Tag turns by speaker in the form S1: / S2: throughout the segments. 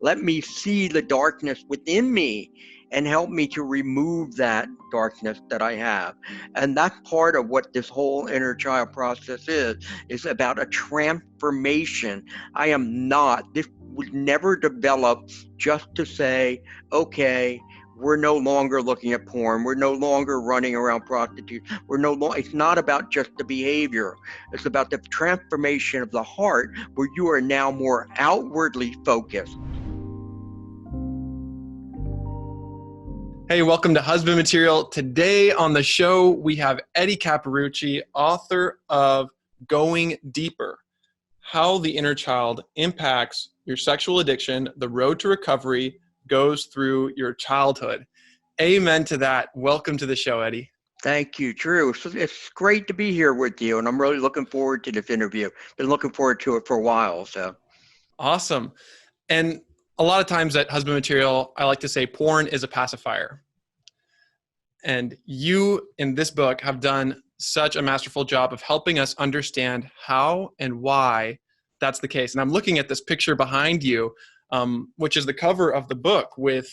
S1: Let me see the darkness within me and help me to remove that darkness that I have. And that's part of what this whole inner child process is about a transformation. This was never developed just to say, okay, we're no longer looking at porn. We're no longer running around prostitutes. It's not about just the behavior. It's about the transformation of the heart, where you are now more outwardly focused.
S2: Hey, welcome to Husband Material. Today on the show, we have Eddie Capparucci, author of Going Deeper: How the Inner Child Impacts Your Sexual Addiction. The Road to Recovery Goes Through Your Childhood. Amen to that. Welcome to the show, Eddie.
S1: Thank you, Drew. It's great to be here with you, and I'm really looking forward to this interview. Been looking forward to it for a while. So
S2: awesome. And a lot of times at Husband Material, I like to say porn is a pacifier. And you, in this book, have done such a masterful job of helping us understand how and why that's the case. And I'm looking at this picture behind you, which is the cover of the book with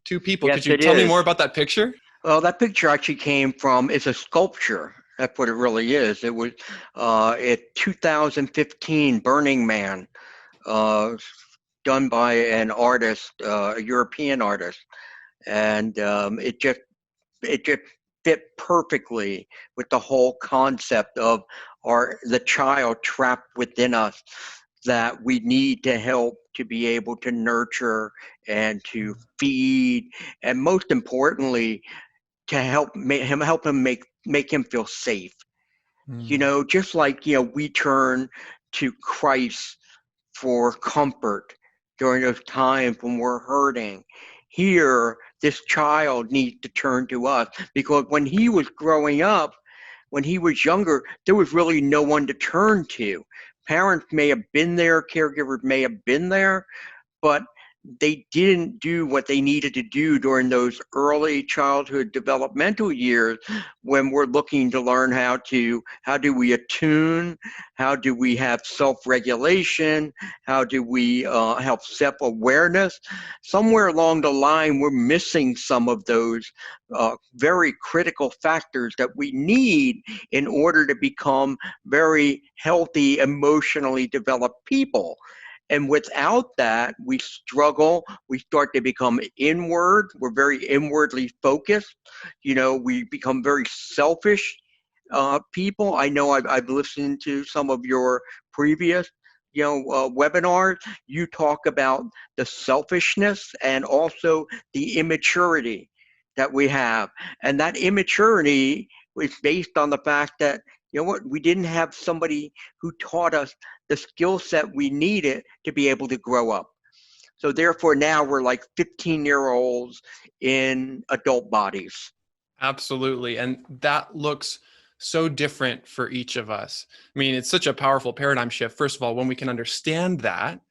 S2: two people.
S1: Yes,
S2: could you tell me more about that picture?
S1: Well, that picture actually it's a sculpture. That's what it really is. It was a 2015 Burning Man, done by an artist, a European artist. And it just fit perfectly with the whole concept of the child trapped within us that we need to help to be able to nurture and to feed, and most importantly, to help him make him feel safe. Just like, we turn to Christ for comfort during those times when we're hurting. Here, this child needs to turn to us, because when he was growing up, when he was younger, there was really no one to turn to. Parents may have been there, caregivers may have been there, but they didn't do what they needed to do during those early childhood developmental years, when we're looking to learn how do we attune, how do we have self-regulation, how do we have self-awareness. Somewhere along the line, we're missing some of those very critical factors that we need in order to become very healthy, emotionally developed people. And without that, we struggle. We start to become inward. We're very inwardly focused. We become very selfish people. I know I've listened to some of your previous, webinars. You talk about the selfishness and also the immaturity that we have. And that immaturity is based on the fact that, we didn't have somebody who taught us the skill set we needed to be able to grow up. So therefore, now we're like 15-year-olds in adult bodies.
S2: Absolutely. And that looks so different for each of us. I mean, it's such a powerful paradigm shift. First of all, when we can understand that,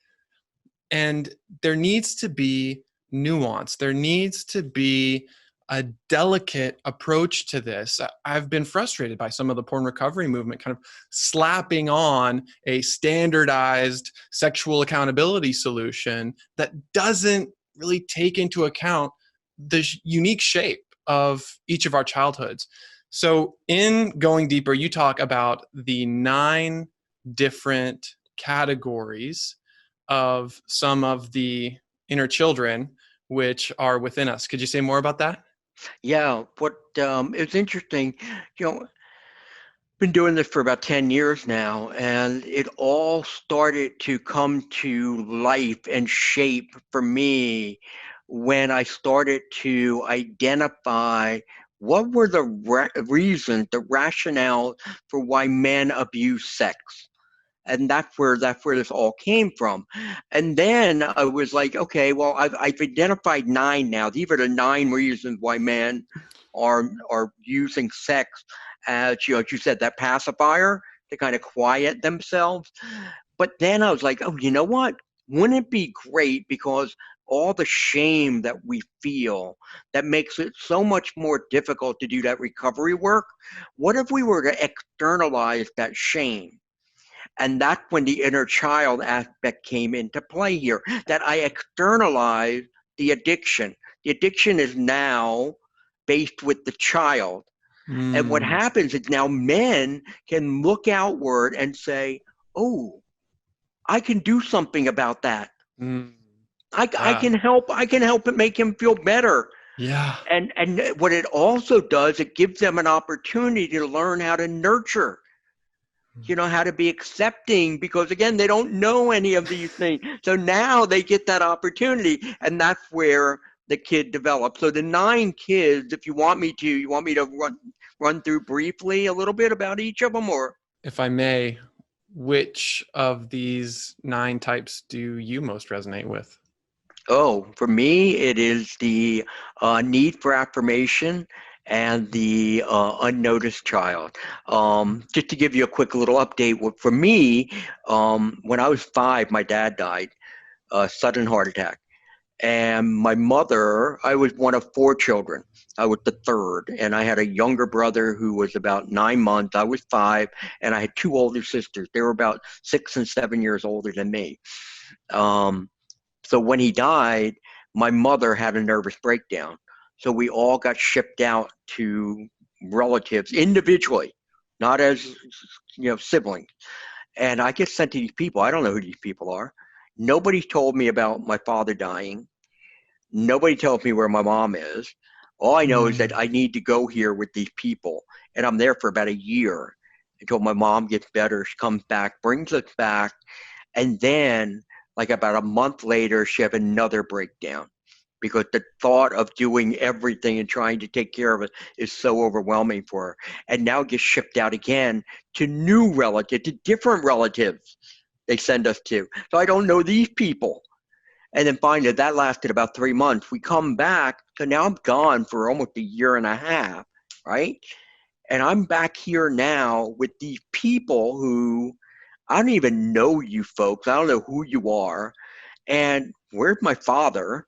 S2: and there needs to be nuance. There needs to be a delicate approach to this. I've been frustrated by some of the porn recovery movement kind of slapping on a standardized sexual accountability solution that doesn't really take into account the unique shape of each of our childhoods. So in Going Deeper, you talk about the 9 different categories of some of the inner children which are within us. Could you say more about that?
S1: Yeah, it's interesting, been doing this for about 10 years now, and it all started to come to life and shape for me when I started to identify what were the reasons, the rationale for why men abuse sex. And that's where this all came from. And then I was like, okay, well, I've identified 9 now. These are the 9 reasons why men are using sex as, as you said, that pacifier to kind of quiet themselves. But then I was like, oh, you know what? Wouldn't it be great, because all the shame that we feel that makes it so much more difficult to do that recovery work? What if we were to externalize that shame? And that's when the inner child aspect came into play here, that I externalized the addiction. The addiction is now based with the child. And what
S2: Mm,
S1: happens is now men can look outward and say, oh, I can do something about that.
S2: mm,
S1: I
S2: yeah.
S1: can help it make him feel better.
S2: Yeah.
S1: And what it also does, it gives them an opportunity to learn how to nurture, how to be accepting, because again, they don't know any of these things. So now they get that opportunity, and that's where the kid develops. So the 9 kids, if you want me to run through briefly a little bit about each of them, or?
S2: If I may, which of these 9 types do you most resonate with?
S1: Oh, for me, it is the need for affirmation and the unnoticed child. Just to give you a quick little update, for me, when I was 5, my dad died, sudden heart attack. And my mother, I was one of 4 children. I was the third, and I had a younger brother who was about 9 months. I was 5, and I had 2 older sisters. They were about 6 and 7 years older than me. Um, so when he died, my mother had a nervous breakdown. So we all got shipped out to relatives individually, not as siblings. And I get sent to these people. I don't know who these people are. Nobody told me about my father dying. Nobody tells me where my mom is. All I know is that
S2: Mm,
S1: I need to go here with these people. And I'm there for about a year until my mom gets better. She comes back, brings us back. And then, like about a month later, she had another breakdown because the thought of doing everything and trying to take care of it is so overwhelming for her. And now gets shipped out again to new relatives, to different relatives they send us to. So I don't know these people. And then finally, that lasted about 3 months. We come back, so now I'm gone for almost a year and a half, right? And I'm back here now with these people who I don't even know you folks. I don't know who you are. And where's my father?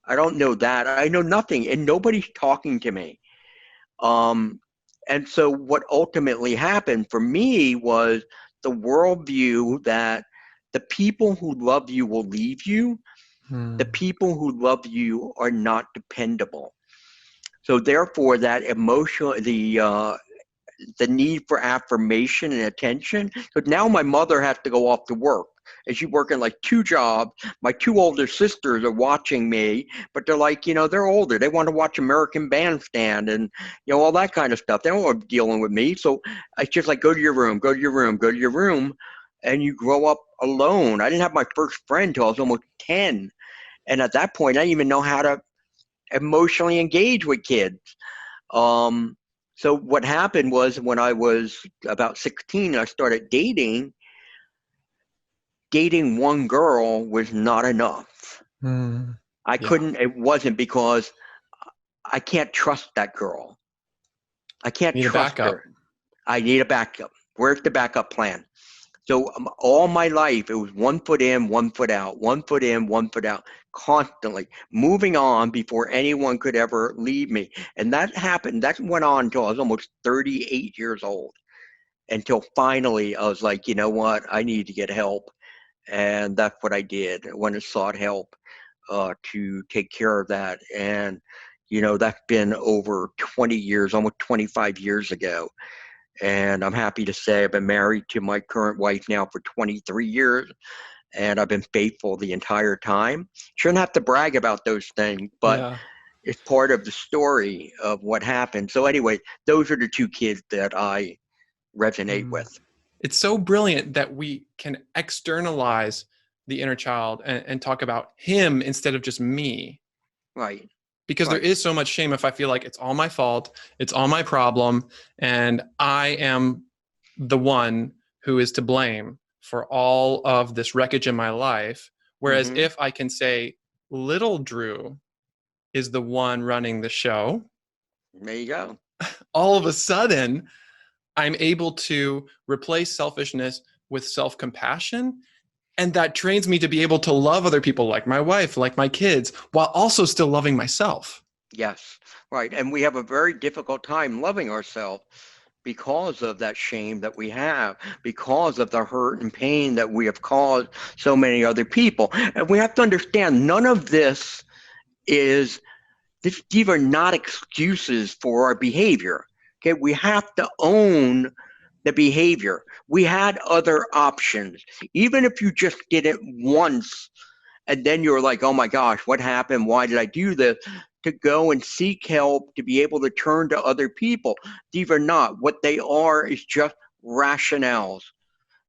S1: I don't know that. I know nothing, and nobody's talking to me. Um, and so what ultimately happened for me was the worldview that the people who love you will leave you. The
S2: mm,
S1: people who love you are not dependable. So therefore, that emotional, the need for affirmation and attention. But now my mother has to go off to work, and she's working like 2 jobs. My 2 older sisters are watching me, but they're like, they're older. They want to watch American Bandstand and all that kind of stuff. They don't want to be dealing with me. So it's just like, go to your room, go to your room, go to your room, and you grow up alone. I didn't have my first friend till I was almost 10, and at that point, I didn't even know how to emotionally engage with kids. Um, so what happened was when I was about 16, I started dating. Dating one girl was not enough.
S2: mm.
S1: I
S2: Yeah.
S1: couldn't, it wasn't because I can't trust that girl. I can't
S2: Need a
S1: trust
S2: backup.
S1: her. I need a backup. Where's the backup plan? So all my life, it was 1 foot in, 1 foot out, 1 foot in, 1 foot out, constantly moving on before anyone could ever leave me. And that happened, that went on until I was almost 38 years old. Until finally I was like, you know what, I need to get help. And that's what I did. I went and sought help to take care of that. And, that's been over 20 years, almost 25 years ago. And I'm happy to say I've been married to my current wife now for 23 years, and I've been faithful the entire time. Shouldn't have to brag about those things, but
S2: Yeah.
S1: it's part of the story of what happened. So anyway, those are the 2 kids that I resonate
S2: Mm.
S1: with.
S2: It's so brilliant that we can externalize the inner child and talk about him instead of just me.
S1: Right,
S2: Because there
S1: right.
S2: is so much shame if I feel like it's all my fault, it's all my problem, and I am the one who is to blame for all of this wreckage in my life. Whereas
S1: Hmm.
S2: if I can say, little Drew is the one running the show,
S1: There you go.
S2: all of a sudden I'm able to replace selfishness with self compassion. And that trains me to be able to love other people, like my wife, like my kids, while also still loving myself.
S1: Yes, right. And we have a very difficult time loving ourselves because of that shame that we have, because of the hurt and pain that we have caused so many other people. And we have to understand none of this is, these are not excuses for our behavior. Okay, we have to own the behavior. We had other options. Even if you just did it once and then you're like, oh my gosh, what happened? Why did I do this? To go and seek help, to be able to turn to other people. These are not. What they are is just rationales.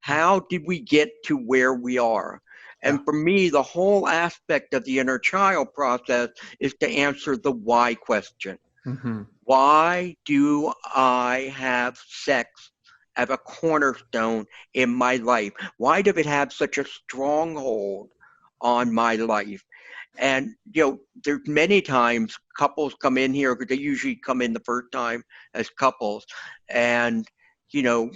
S1: How did we get to where we are?
S2: Yeah.
S1: And for me, the whole aspect of the inner child process is to answer the why question.
S2: Mm-hmm.
S1: Why do I have sex as a cornerstone in my life? Why does it have such a stronghold on my life? And, there's many times couples come in here, because they usually come in the first time as couples. And, you know,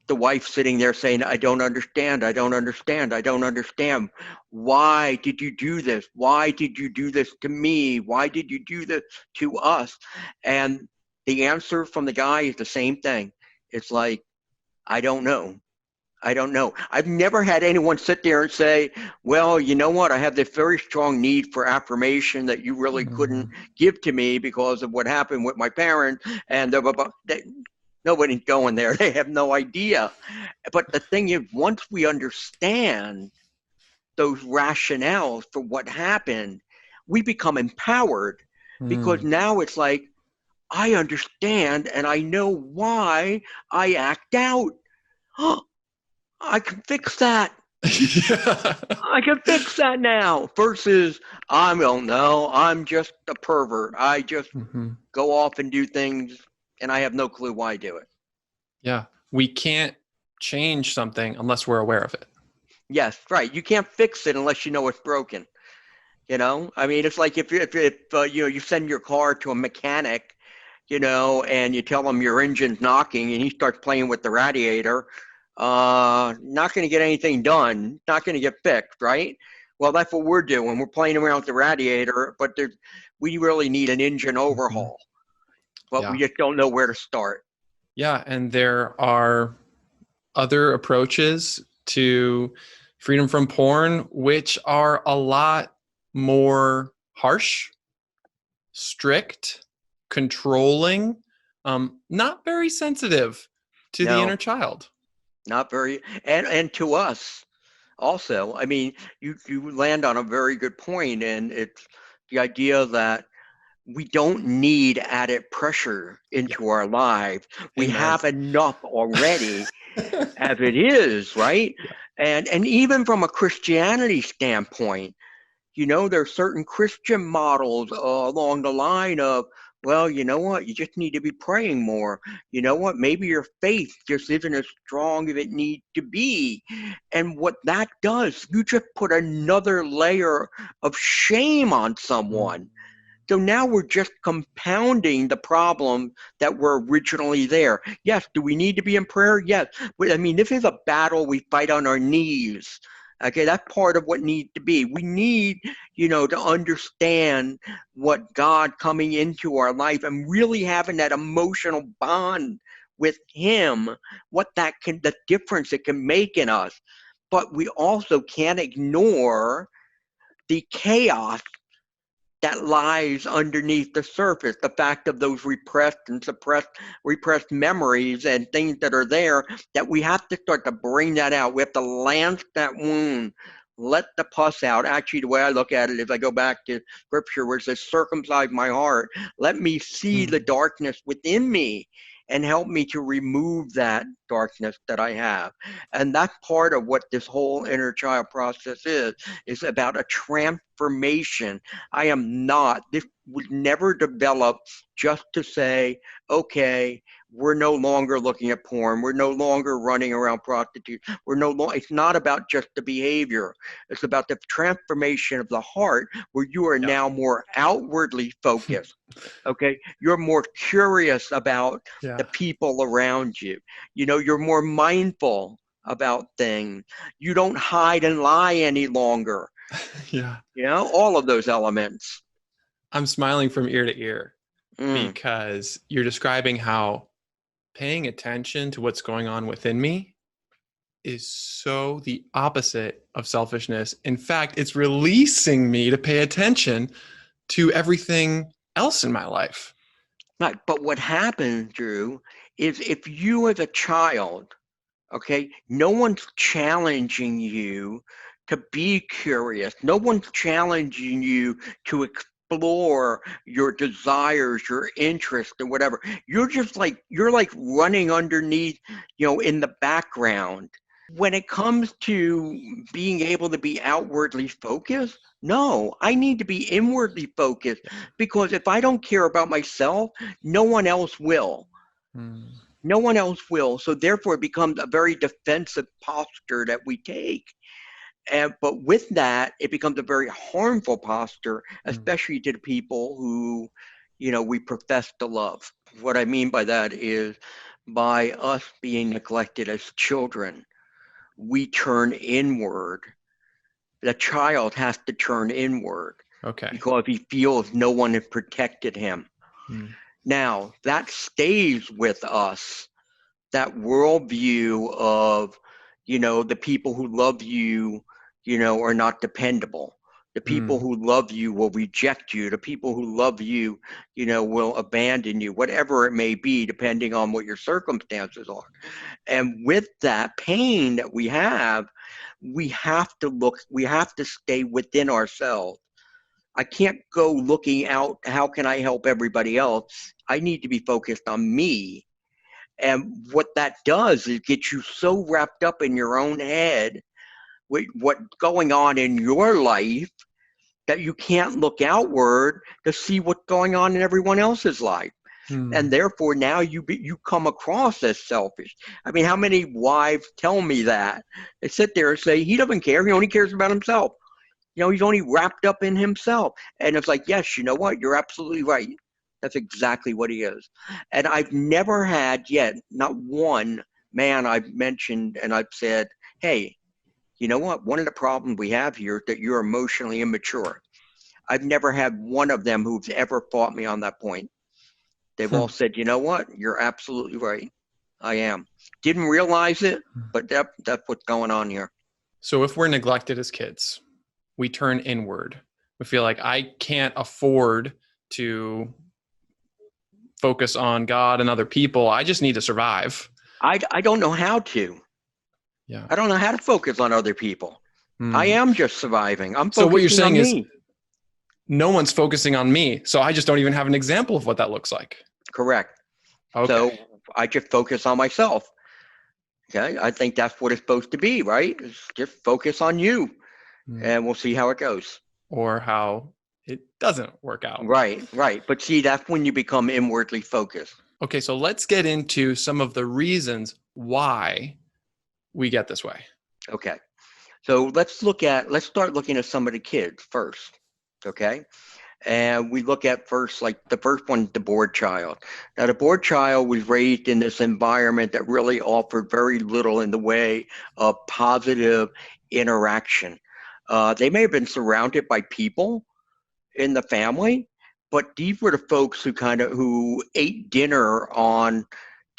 S1: the wife sitting there saying, I don't understand. I don't understand. I don't understand. Why did you do this? Why did you do this to me? Why did you do this to us? And the answer from the guy is the same thing. It's like, I don't know. I don't know. I've never had anyone sit there and say, well, you know what? I have this very strong need for affirmation that you really couldn't give to me because of what happened with my parents. And nobody's going there. They have no idea. But the thing is, once we understand those rationales for what happened, we become empowered, because
S2: Mm.
S1: now it's like, I understand and I know why I act out. I can fix that.
S2: Yeah.
S1: I can fix that now. Versus, I don't know. I'm just a pervert. I just
S2: Mm-hmm.
S1: go off and do things, and I have no clue why I do it.
S2: Yeah. We can't change something unless we're aware of it.
S1: Yes, right. You can't fix it unless you know it's broken. I mean, it's like if you send your car to a mechanic, and you tell him your engine's knocking, and he starts playing with the radiator. Not going to get anything done. Not going to get fixed, right? Well, that's what we're doing. We're playing around with the radiator, but we really need an engine
S2: Mm-hmm.
S1: overhaul, but we
S2: Yeah.
S1: just don't know where to start.
S2: Yeah. And there are other approaches to freedom from porn, which are a lot more harsh, strict, controlling, not very sensitive to the inner
S1: No,
S2: child.
S1: not very. And to us also, I mean, you land on a very good point, and it's the idea that we don't need added pressure
S2: Yeah.
S1: into our lives. We
S2: Amen.
S1: have enough already as it is, right?
S2: Yeah.
S1: And even from a Christianity standpoint, there are certain Christian models along the line of, well, you know what? You just need to be praying more. You know what? Maybe your faith just isn't as strong as it needs to be. And what that does, you just put another layer of shame on
S2: Mm.
S1: someone. So now we're just compounding the problem that were originally there. Yes, do we need to be in prayer? Yes. But I mean, this is a battle we fight on our knees. Okay, that's part of what needs to be. We need, to understand what God coming into our life and really having that emotional bond with Him, the difference it can make in us. But we also can't ignore the chaos that lies underneath the surface, the fact of those repressed memories and things that are there, that we have to start to bring that out. We have to lance that wound, let the pus out. Actually, the way I look at it is I go back to scripture where it says, circumcise my heart. Let me see the
S2: Mm.
S1: darkness within me and help me to remove that darkness that I have. And that's part of what this whole inner child process is about a transformation. This would never develop just to say, okay, we're no longer looking at porn. We're no longer running around prostitutes. It's not about just the behavior. It's about the transformation of the heart, where you are
S2: Yeah.
S1: now more outwardly focused. Okay. You're more curious about the
S2: Yeah.
S1: people around you. You're more mindful about things. You don't hide and lie any longer.
S2: Yeah.
S1: All of those elements.
S2: I'm smiling from ear to ear
S1: Mm,
S2: because you're describing how paying attention to what's going on within me is so the opposite of selfishness. In fact, it's releasing me to pay attention to everything else in my life.
S1: Right. But what happens, Drew, is if you as a child, okay, no one's challenging you to be curious. No one's challenging you to explore your desires, your interests, or whatever. You're like running underneath, in the background. When it comes to being able to be outwardly focused, no, I need to be inwardly focused, because if I don't care about myself, no one else will.
S2: Mm.
S1: No one else will. So therefore, it becomes a very defensive posture that we take. But with that, it becomes a very harmful posture, especially to the people who, we profess to love. What I mean by that is, by us being neglected as children, we turn inward. The child has to turn inward
S2: Okay.
S1: because he feels no one has protected him.
S2: Mm.
S1: Now, that stays with us, that worldview of, the people who love you, are not dependable. The people
S2: Mm.
S1: who love you will reject you. The people who love you, will abandon you, whatever it may be, depending on what your circumstances are. And with that pain that we have to stay within ourselves. I can't go looking out, how can I help everybody else? I need to be focused on me. And what that does is get you so wrapped up in your own head with what's going on in your life that you can't look outward to see what's going on in everyone else's life. And
S2: Mm.
S1: therefore now you come across as selfish. I mean, how many wives tell me that? They sit there and say, he doesn't care, he only cares about himself. He's only wrapped up in himself. And it's like, yes, you know what? You're absolutely right. That's exactly what he is. And I've never had yet, not one man I've mentioned and I've said, hey, you know what? One of the problems we have here is that you're emotionally immature. I've never had one of them who's ever fought me on that point. They've all said, you know what? You're absolutely right. I am. Didn't realize it, but that's what's going on here.
S2: So if we're neglected as kids, we turn inward. We feel like I can't afford to focus on God and other people. I just need to survive.
S1: I don't know how to.
S2: Yeah.
S1: I don't know how to focus on other people. I am just surviving. I'm
S2: So what you're
S1: focusing on
S2: saying is
S1: me.
S2: no one's focusing on me. So I just don't even have an example of what that looks like.
S1: Correct.
S2: Okay.
S1: So I just focus on myself. Okay. I think that's what it's supposed to be, right? It's just focus on you and we'll see how it goes.
S2: Or how it doesn't work out.
S1: Right, right. But see, that's when you become inwardly focused.
S2: Okay, so let's get into some of the reasons why we get this way.
S1: Okay. So let's start looking at some of the kids first. Okay. And we look at first, like the first one, the bored child. Now, the bored child was raised in this environment that really offered very little in the way of positive interaction. They may have been surrounded by people in the family, but these were the folks who ate dinner on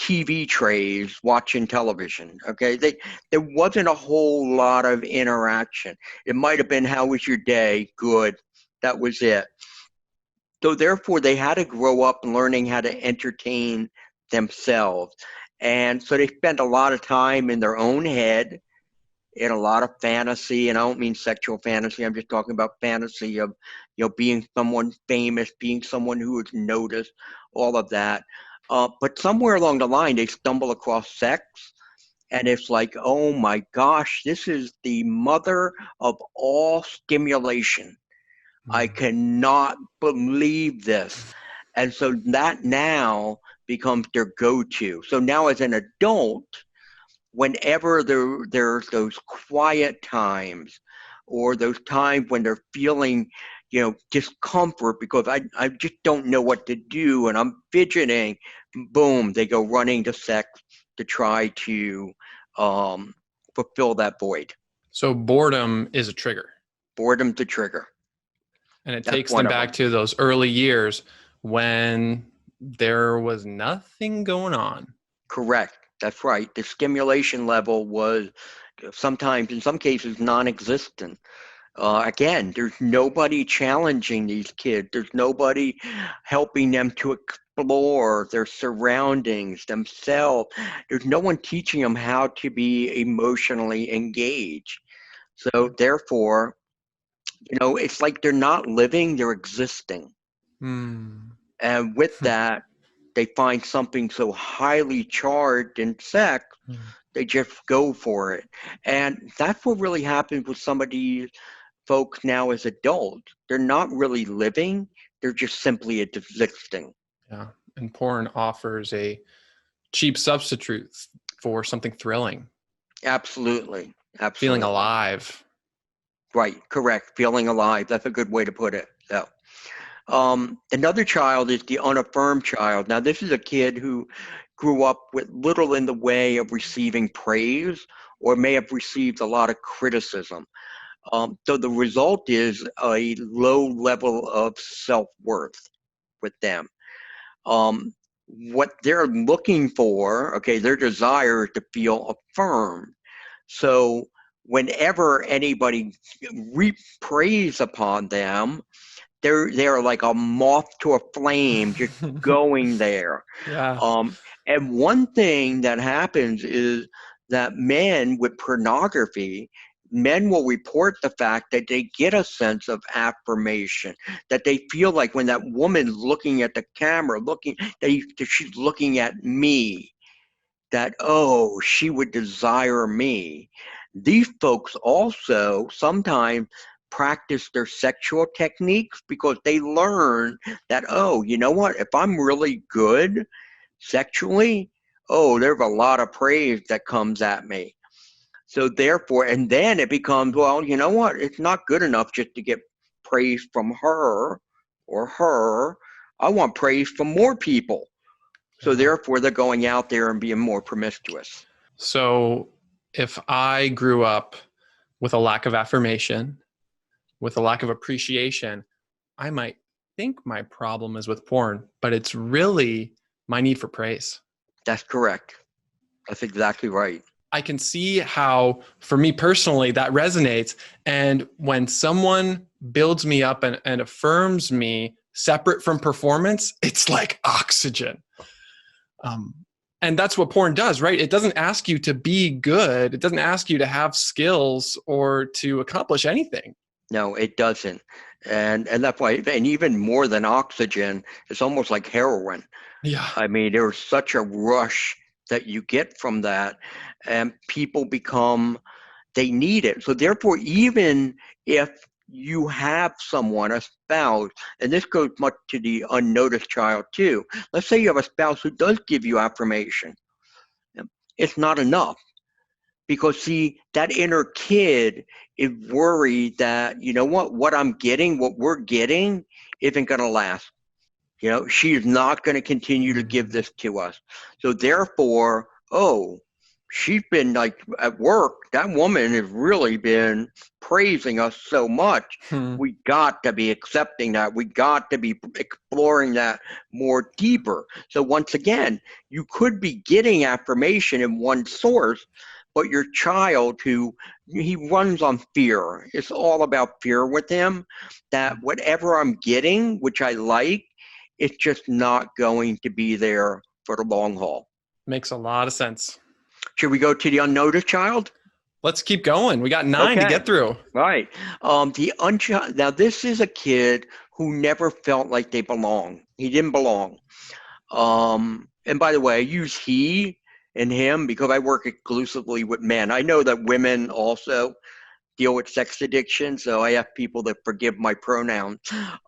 S1: TV trays watching television. Okay, there wasn't a whole lot of interaction. It might have been, how was your day? Good. That was it. So therefore, they had to grow up learning how to entertain themselves. And so they spent a lot of time in their own head, in a lot of fantasy. And I don't mean sexual fantasy. I'm just talking about fantasy of, being someone famous, being someone who is noticed, all of that. But somewhere along the line, they stumble across sex. And it's like, oh my gosh, this is the mother of all stimulation. I cannot believe this. And so that now becomes their go-to. So now as an adult, whenever there's those quiet times or those times when they're feeling, discomfort because I just don't know what to do and I'm fidgeting, boom, they go running to sex to try to fulfill that void.
S2: So boredom is a trigger.
S1: Boredom's the trigger.
S2: And it
S1: That's
S2: takes
S1: one
S2: them
S1: of
S2: back
S1: them.
S2: to those early years when there was nothing going on.
S1: Correct. That's right. The stimulation level was sometimes, in some cases, non-existent. Again, there's nobody challenging these kids. There's nobody helping them to explore their surroundings, themselves. There's no one teaching them how to be emotionally engaged. So therefore, it's like they're not living, they're existing.
S2: Hmm.
S1: And with that, they find something so highly charged in sex, they just go for it. And that's what really happens with some of these folks now as adults. They're not really living, they're just simply existing.
S2: Yeah. And porn offers a cheap substitute for something thrilling,
S1: Absolutely.
S2: feeling
S1: Absolutely.
S2: alive.
S1: Right. Correct. Feeling alive. That's a good way to put it. So, another child is the unaffirmed child. Now, this is a kid who grew up with little in the way of receiving praise or may have received a lot of criticism. So the result is a low level of self-worth with them. What they're looking for, okay, their desire is to feel affirmed. So whenever anybody reap praise upon them, they're like a moth to a flame, just going there.
S2: Yeah.
S1: Um, and one thing that happens is that men with pornography, men will report the fact that they get a sense of affirmation, that they feel like when that woman's looking at the camera, that she's looking at me, that, oh, she would desire me. These folks also sometimes practice their sexual techniques because they learn that, oh, you know what? If I'm really good sexually, oh, there's a lot of praise that comes at me. So therefore, and then it becomes, well, you know what? It's not good enough just to get praise from her or her. I want praise from more people. So
S2: Yeah.
S1: therefore, they're going out there and being more promiscuous.
S2: So if I grew up with a lack of affirmation, with a lack of appreciation, I might think my problem is with porn, but it's really my need for praise.
S1: That's correct. That's exactly right.
S2: I can see how, for me personally, that resonates. And when someone builds me up and affirms me separate from performance, it's like oxygen. Um, and that's what porn does, right? It doesn't ask you to be good. It doesn't ask you to have skills or to accomplish anything.
S1: No, it doesn't. And that's why, and even more than oxygen, it's almost like heroin.
S2: Yeah.
S1: I mean, there's such a rush that you get from that, and people become, they need it. So therefore, even if you have someone, a spouse, and this goes much to the unnoticed child too. Let's say you have a spouse who does give you affirmation. It's not enough because see, that inner kid is worried that, you know what I'm getting, what we're getting isn't going to last. She is not going to continue to give
S2: Mm.
S1: this to us. So therefore, oh, she's been like at work, that woman has really been praising us so much.
S2: Hmm.
S1: We got to be accepting that. We got to be exploring that more deeper. So once again, you could be getting affirmation in one source, but your child who he runs on fear. It's all about fear with him, that whatever I'm getting, which I like, it's just not going to be there for the long haul.
S2: Makes a lot of sense.
S1: Should we go to the unnoticed child?
S2: Let's keep going. We got 9 to
S1: Okay,
S2: get through.
S1: right. Now this is a kid who never felt like they belong. He didn't belong. And by the way, I use he and him because I work exclusively with men. I know that women also deal with sex addiction, so I have people that forgive my pronouns.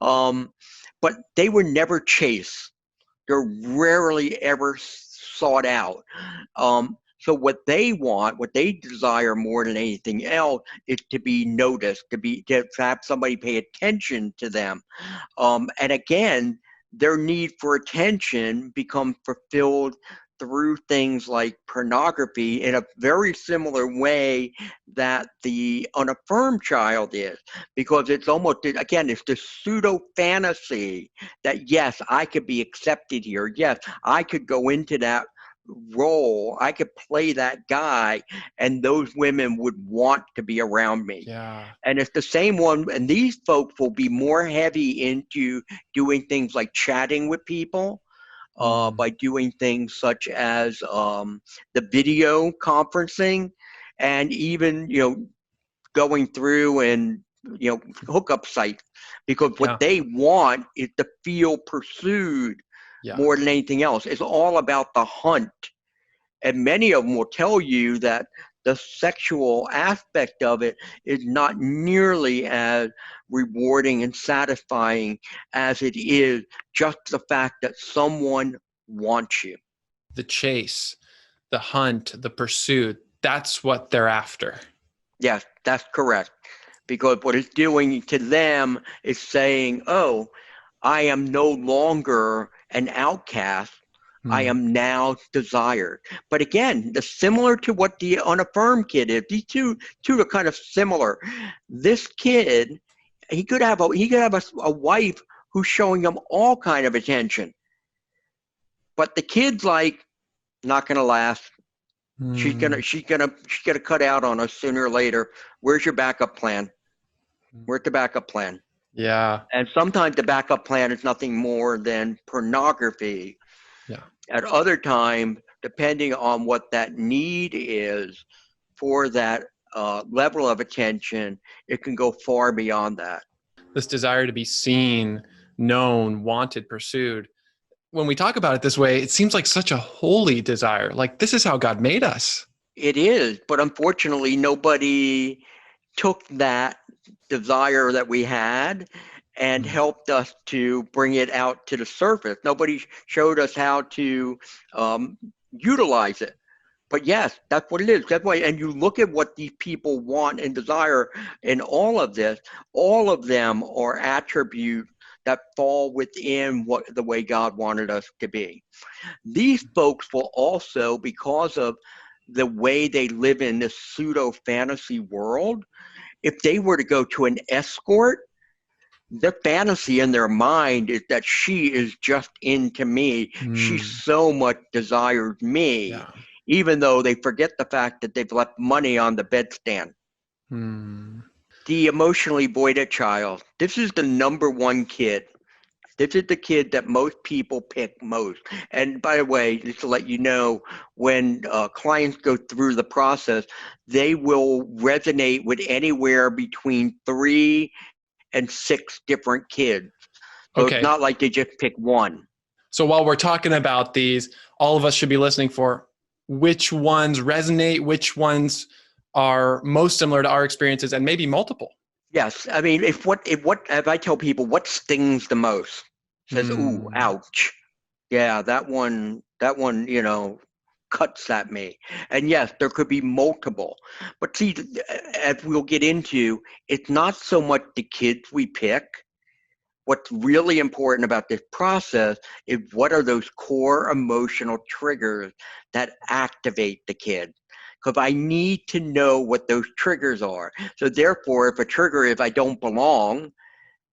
S1: Um, but they were never chased. They're rarely ever sought out. So what they want, what they desire more than anything else, is to be noticed, to have somebody pay attention to them. And again, their need for attention becomes fulfilled through things like pornography in a very similar way that the unaffirmed child is, because it's almost, again, it's the pseudo fantasy that yes, I could be accepted here. Yes, I could go into that role. I could play that guy, and those women would want to be around me.
S2: Yeah.
S1: And it's the same one. And these folks will be more heavy into doing things like chatting with people,
S2: Mm.
S1: by doing things such as the video conferencing, and even going through and hookup sites, because
S2: Yeah.
S1: what they want is to feel pursued
S2: Yeah.
S1: more than anything else. It's all about the hunt. And many of them will tell you that the sexual aspect of it is not nearly as rewarding and satisfying as it is just the fact that someone wants you.
S2: The chase, the hunt, the pursuit, that's what they're after.
S1: Yes, that's correct. Because what it's doing to them is saying, oh, I am no longer an outcast. I
S2: Mm.
S1: am now desired. But again, similar to what the unaffirmed kid is. These two are kind of similar. This kid, he could have a wife who's showing him all kind of attention, but the kid's like, not gonna last. She's gonna
S2: Mm.
S1: she's gonna she's gonna cut out on us sooner or later. Where's your backup plan? Where's the backup plan?
S2: Yeah.
S1: And sometimes the backup plan is nothing more than pornography.
S2: Yeah.
S1: At other times, depending on what that need is for that level of attention, it can go far beyond that.
S2: This desire to be seen, known, wanted, pursued. When we talk about it this way, it seems like such a holy desire. Like this is how God made us.
S1: It is, but unfortunately, nobody took that desire that we had and
S2: Mm.
S1: helped us to bring it out to the surface. Nobody showed us how to utilize it. But yes, that's what it is. That's why, and you look at what these people want and desire in all of this, all of them are attributes that fall within what the way God wanted us to be. These folks will also, because of the way they live in this pseudo fantasy world, if they were to go to an escort, the fantasy in their mind is that she is just into me. She
S2: Mm.
S1: so much desires me,
S2: Yeah.
S1: even though they forget the fact that they've left money on the bedstand.
S2: Mm.
S1: The emotionally voided child. This is the number one kid. This is the kid that most people pick most. And by the way, just to let you know, when clients go through the process, they will resonate with anywhere between 3 and 6 different kids. So it's
S2: Okay.
S1: not like they just pick one.
S2: So while we're talking about these, all of us should be listening for which ones resonate, which ones are most similar to our experiences, and maybe multiple.
S1: Yes, I mean, if I tell people what stings the most, says, "Ooh,
S2: Mm.
S1: ouch." Yeah, that one, cuts at me. And yes, there could be multiple. But see, as we'll get into, it's not so much the kids we pick. What's really important about this process is what are those core emotional triggers that activate the kid? Because I need to know what those triggers are. So therefore, if a trigger is I don't belong,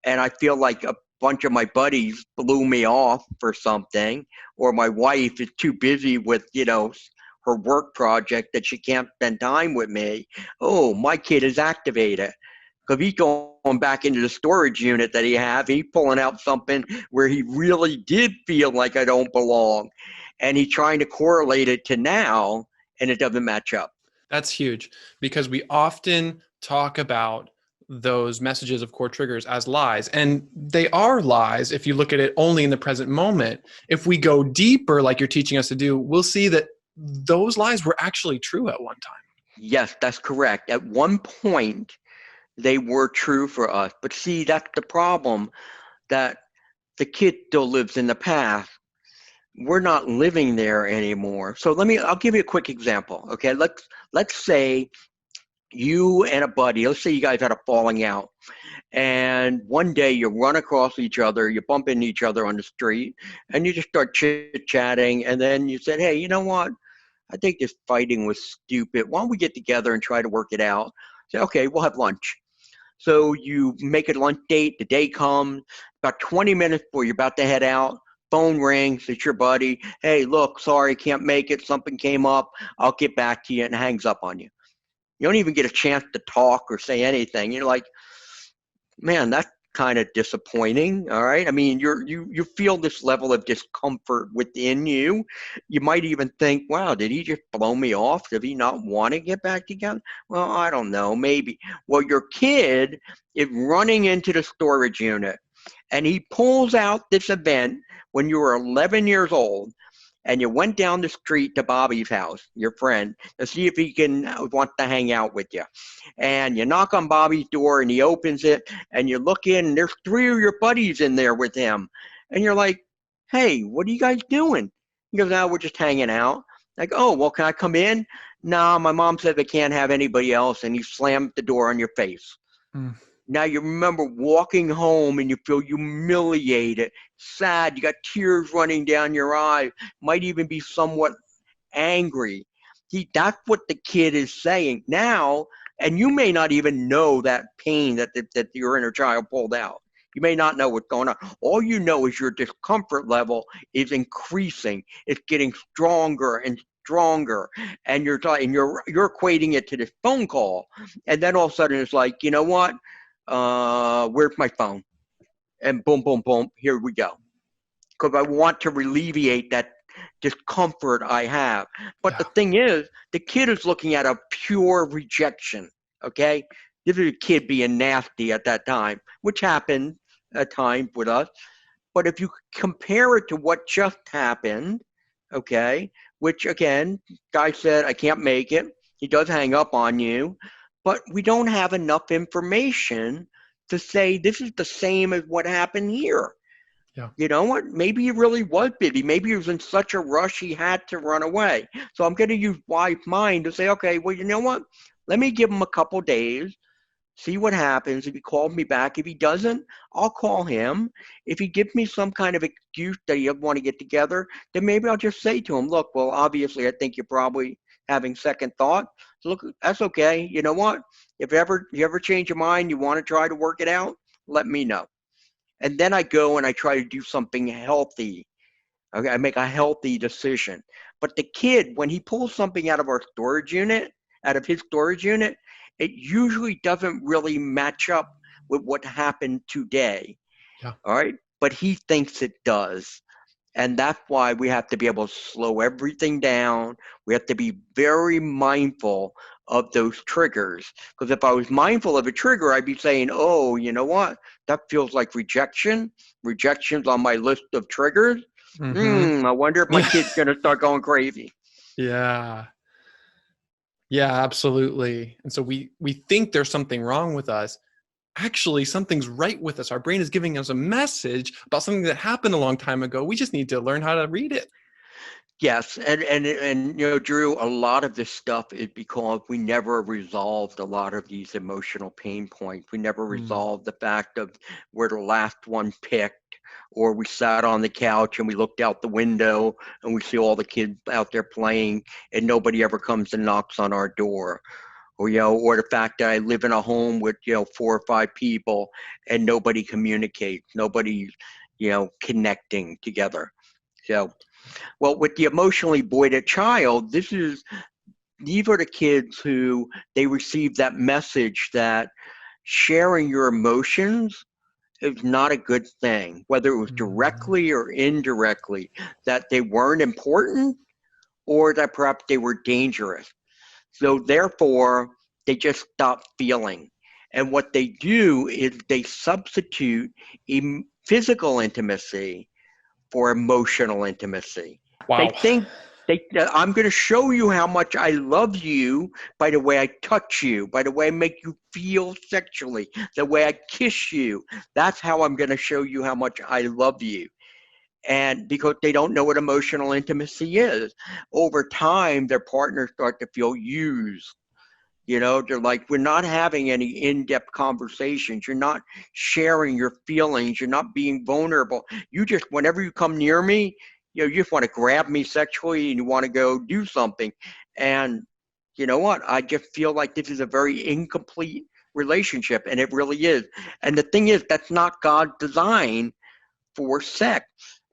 S1: and I feel like a bunch of my buddies blew me off for something, or my wife is too busy with, her work project that she can't spend time with me, oh, my kid is activated. Because he's going back into the storage unit that he have. He's pulling out something where he really did feel like I don't belong. And he's trying to correlate it to now, and it doesn't match up.
S2: That's huge because we often talk about those messages of core triggers as lies. And they are lies if you look at it only in the present moment. If we go deeper, like you're teaching us to do, we'll see that those lies were actually true at one time.
S1: Yes, that's correct. At one point, they were true for us. But see, that's the problem, that the kid still lives in the past. We're not living there anymore. So I'll give you a quick example. Okay. Let's say you and a buddy, let's say you guys had a falling out, and one day you run across each other, you bump into each other on the street, and you just start chit chatting. And then you said, hey, you know what? I think this fighting was stupid. Why don't we get together and try to work it out? Say, okay, we'll have lunch. So you make a lunch date, the day comes, about 20 minutes before you're about to head out, phone rings, it's your buddy. Hey, look, sorry, can't make it. Something came up. I'll get back to you, and hangs up on you. You don't even get a chance to talk or say anything. You're like, man, that's kind of disappointing. All right. I mean, you feel this level of discomfort within you. You might even think, wow, did he just blow me off? Did he not want to get back together? Well, I don't know. Maybe. Well, your kid is running into the storage unit and he pulls out this event when you were 11 years old, and you went down the street to Bobby's house, your friend, to see if he can want to hang out with you. And you knock on Bobby's door and he opens it, and you look in and there's three of your buddies in there with him. And you're like, hey, what are you guys doing? He goes, no, we're just hanging out. Like, oh, well, can I come in? No, my mom said they can't have anybody else. And he slammed the door on your face.
S2: Mm.
S1: Now you remember walking home and you feel humiliated, sad, you got tears running down your eyes, might even be somewhat angry. That's what the kid is saying now, and you may not even know that pain that your inner child pulled out. You may not know what's going on. All you know is your discomfort level is increasing. It's getting stronger and stronger, and you're equating it to this phone call, and then all of a sudden it's like, you know what? Where's my phone? And boom, boom, boom, here we go. Because I want to alleviate that discomfort I have. But
S2: Yeah.
S1: the thing is, the kid is looking at a pure rejection. Okay? This is a kid being nasty at that time, which happened at times with us. But if you compare it to what just happened, okay, which again, guy said, I can't make it. He does hang up on you, but we don't have enough information to say this is the same as what happened here.
S2: Yeah.
S1: You know what? Maybe he really was busy. Maybe he was in such a rush he had to run away. So I'm going to use wise mind to say, okay, well, you know what? Let me give him a couple days, see what happens. If he called me back, if he doesn't, I'll call him. If he gives me some kind of excuse that he doesn't want to get together, then maybe I'll just say to him, look, well, obviously, I think you're probably having second thought. So look, that's okay. You know what? If you ever change your mind, you want to try to work it out, let me know. And then I go and I try to do something healthy. Okay, I make a healthy decision. But the kid, when he pulls something out of his storage unit, it usually doesn't really match up with what happened today.
S2: Yeah.
S1: All right. But he thinks it does. And that's why we have to be able to slow everything down. We have to be very mindful of those triggers. Because if I was mindful of a trigger, I'd be saying, oh, you know what? That feels like rejection. Rejection's on my list of triggers.
S2: Mm-hmm.
S1: I wonder if my
S2: Yeah.
S1: kid's going to start going crazy.
S2: Yeah. Yeah, absolutely. And so we think there's something wrong with us. Actually, something's right with us. Our brain is giving us a message about something that happened a long time ago. We just need to learn how to read it.
S1: Yes, and you know, Drew, a lot of this stuff is because we never resolved a lot of these emotional pain points. We never
S2: Mm.
S1: resolved the fact of we're the last one picked, or we sat on the couch and we looked out the window and we see all the kids out there playing and nobody ever comes and knocks on our door. Or, you know, or the fact that I live in a home with, you know, 4 or 5 people and nobody communicates, nobody, you know, connecting together. So, well, with the emotionally voided child, these are the kids who they receive that message that sharing your emotions is not a good thing, whether it was
S2: Mm.
S1: directly or indirectly, that they weren't important or that perhaps they were dangerous. So therefore, they just stop feeling. And what they do is they substitute physical intimacy for emotional intimacy. They
S2: Wow.
S1: think I'm going to show you how much I love you by the way I touch you, by the way I make you feel sexually, the way I kiss you. That's how I'm going to show you how much I love you. And because they don't know what emotional intimacy is, over time, their partners start to feel used. You know, they're like, we're not having any in-depth conversations. You're not sharing your feelings. You're not being vulnerable. You just, whenever you come near me, you know, you just want to grab me sexually and you want to go do something. And you know what? I just feel like this is a very incomplete relationship, and it really is. And the thing is, that's not God's design for sex.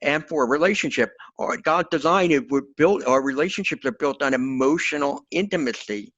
S1: and for a relationship. God's design it we're built our relationships are built on emotional intimacy,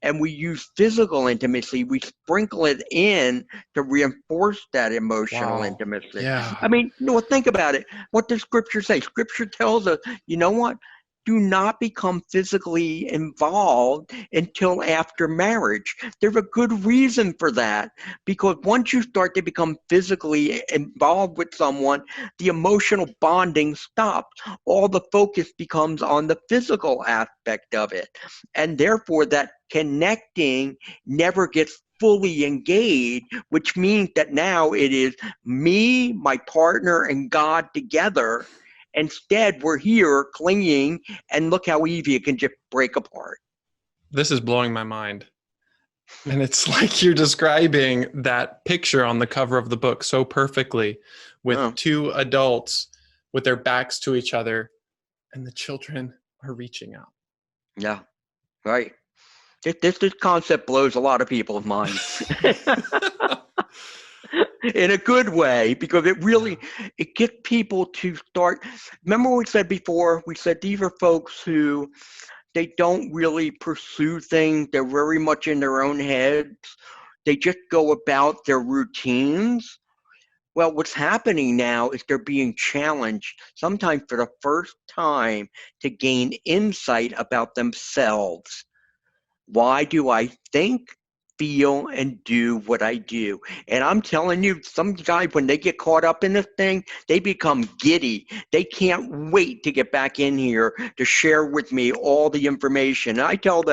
S1: and we use physical intimacy. We sprinkle it in to reinforce that emotional
S2: Wow.
S1: intimacy.
S2: Yeah.
S1: I mean, think about it. What does Scripture say? Scripture tells us, you know what? Do not become physically involved until after marriage. There's a good reason for that, because once you start to become physically involved with someone, the emotional bonding stops. All the focus becomes on the physical aspect of it. And therefore, that connecting never gets fully engaged, which means that now it is me, my partner, and God together. Instead, we're here clinging, and look how easy it can just break apart.
S2: This is blowing my mind. And it's like you're describing that picture on the cover of the book so perfectly, with
S1: Oh,
S2: two adults with their backs to each other, and the children are reaching out.
S1: yeah, right. This concept blows a lot of people's minds in a good way, because
S2: Yeah.
S1: it gets people to start. Remember what we said before? We said these are folks who they don't really pursue things. They're very much in their own heads. They just go about their routines. Well, what's happening now is they're being challenged, sometimes for the first time, to gain insight about themselves. Why do I think, feel, and do what I do? And I'm telling you, some guys, when they get caught up in this thing, they become giddy. They can't wait to get back in here to share with me all the information. And I tell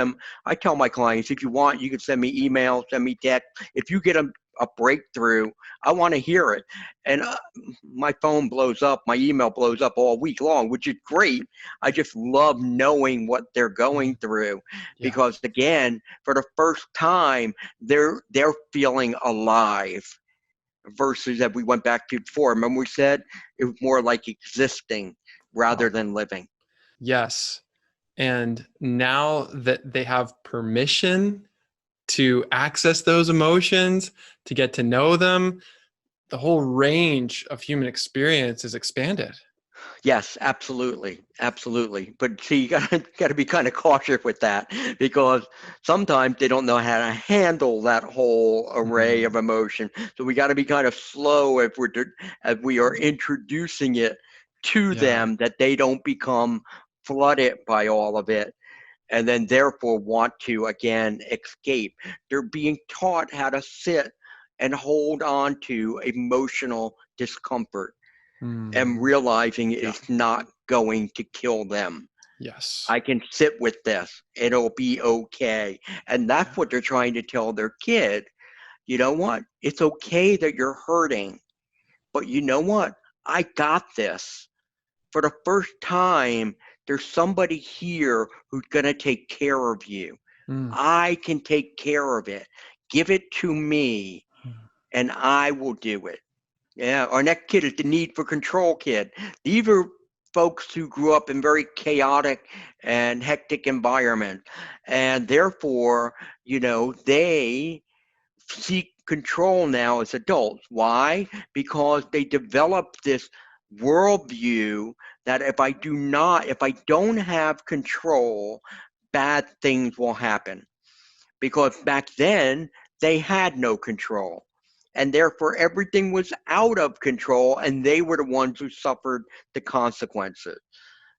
S1: my clients, if you want, you can send me email, send me text. If you get a breakthrough, I want to hear it. And my phone blows up, my email blows up all week long, which is great. I just love knowing what they're going through,
S2: Yeah.
S1: because again, for the first time, they're feeling alive, versus that we went back to before. Remember we said it was more like existing rather
S2: Oh,
S1: than living.
S2: yes. And now that they have permission to access those emotions, to get to know them, the whole range of human experience is expanded.
S1: Yes, absolutely, absolutely. But see, you got to be kind of cautious with that, because sometimes they don't know how to handle that whole array of
S2: Mm,
S1: emotion. So we got to be kind of slow as we are introducing it to
S2: yeah.
S1: them, that they don't become flooded by all of it, and then therefore want to again escape. They're being taught how to sit and hold on to emotional discomfort, and
S2: Mm,
S1: realizing
S2: yeah.
S1: it's not going to kill them.
S2: Yes.
S1: I can sit with this. It'll be okay. And that's
S2: Yeah.
S1: what they're trying to tell their kid. You know what? It's okay that you're hurting, but you know what? I got this. For the first time, there's somebody here who's going to take care of you.
S2: Mm,
S1: I can take care of it. Give it to me,
S2: mm,
S1: and I will do it. Yeah, our next kid is the need for control kid. These are folks who grew up in very chaotic and hectic environments, and therefore, they seek control now as adults. Why? Because they develop this worldview that if I don't have control, bad things will happen, because back then they had no control, and therefore everything was out of control, and they were the ones who suffered the consequences.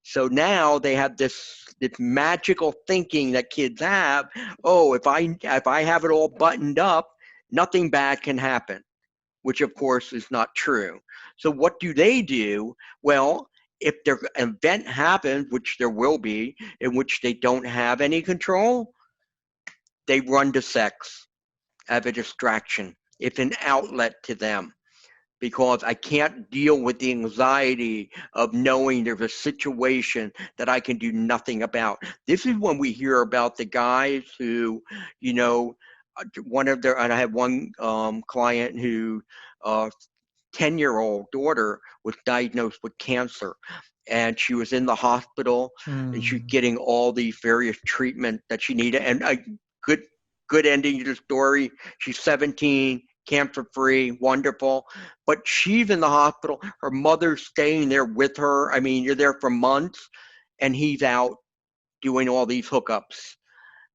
S1: So now they have this magical thinking that kids have. Oh, if I have it all buttoned up, nothing bad can happen, which of course is not true. So what do they do? Well, if their event happens, which there will be, in which they don't have any control, they run to sex as a distraction. It's an outlet to them, because I can't deal with the anxiety of knowing there's a situation that I can do nothing about. This is when we hear about the guys who, you know, and I had one client who, 10-year-old daughter was diagnosed with cancer, and she was in the hospital, and she's
S2: mm,
S1: getting all the various treatment that she needed. And a good good ending to the story. She's 17. cancer-free, wonderful. But she's in the hospital. Her mother's staying there with her. I mean, you're there for months, and he's out doing all these hookups.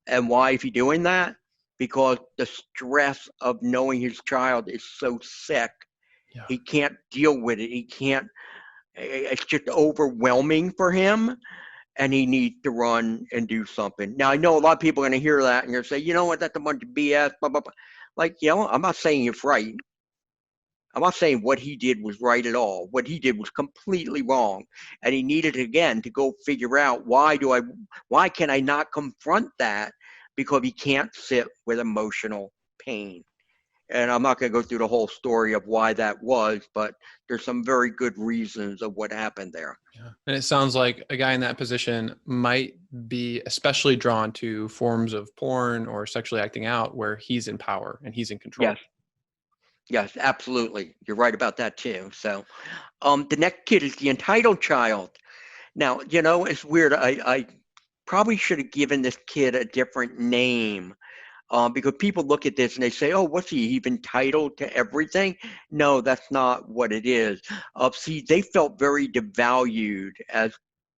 S1: And why is he doing that? Because the stress of knowing his child is so sick.
S2: Yeah.
S1: He can't deal with it. He can't, it's just overwhelming for him, and he needs to run and do something. Now, I know a lot of people are going to hear that and they're going to say, you know what, that's a bunch of BS, blah, blah, blah. Like, I'm not saying it's right. I'm not saying what he did was right at all. What he did was completely wrong. And he needed, again, to go figure out why can I not confront that? Because he can't sit with emotional pain. And I'm not going to go through the whole story of why that was, but there's some very good reasons of what happened there.
S2: Yeah. And it sounds like a guy in that position might be especially drawn to forms of porn or sexually acting out where he's in power and he's in control.
S1: Yes. Yes, absolutely. You're right about that too. So, the next kid is the entitled child. Now, it's weird. I probably should have given this kid a different name, because people look at this and they say, "Oh, what's he? He's entitled to everything." No, that's not what it is. See, they felt very devalued as